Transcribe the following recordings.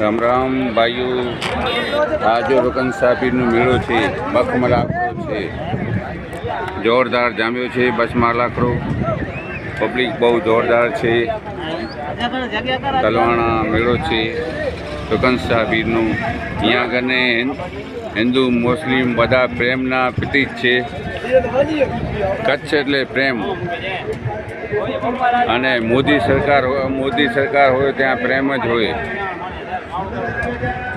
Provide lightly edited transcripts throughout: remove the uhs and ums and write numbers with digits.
રામ રામ ભાઈઓ, આ જો રોકન સાપીરનો મેળો છે, બખમાં લાકડો છે, જોરદાર જામ્યો છે. બસમાં લાકડો, પબ્લિક બહુ જોરદાર છે. તલવાણા મેળો છે રોકન સાપીરનું. અહીંયા આગળને હિન્દુ મુસ્લિમ બધા પ્રેમના પ્રતીક છે. કચ્છ એટલે પ્રેમ, અને મોદી સરકાર હોય ત્યાં પ્રેમ જ હોય.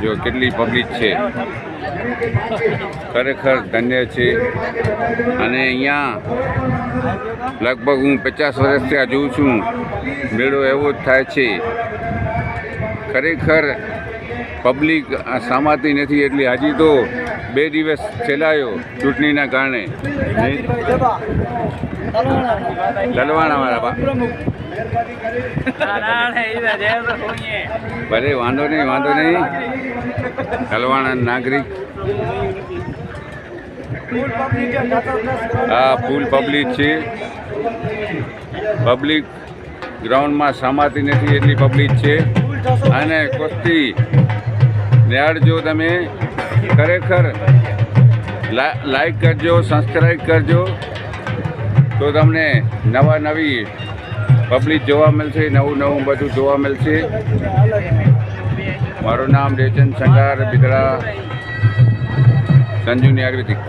જો કેટલી પબ્લિક છે, ખરેખર ધન્ય છે. અને અહીંયા લગભગ હું 50 વર્ષથી આ જોઉં છું. મેળો એવો જ થાય છે. ખરેખર પબ્લિક સામાતી નથી એટલી. હજી તો 2 દિવસ ચલાયો ચૂંટણીના કારણે. તલવાણાવાળા ભલે વાંધો નહીં. તલવાણા નાગરિક હા, ફૂલ પબ્લિક છે. પબ્લિક ગ્રાઉન્ડમાં સામાતી નથી એટલી પબ્લિક છે. અને કુસ્તી નિહાળજો તમે. ખરેખર લાઈક કરજો, સબસ્ક્રાઈબ કરજો, તો તમને નવી પબ્લિક જોવા મળશે, નવું બધું જોવા મળશે. મારું નામ રેચન સંગાર બિદડા, સંજીવની આયુર્વેદિક.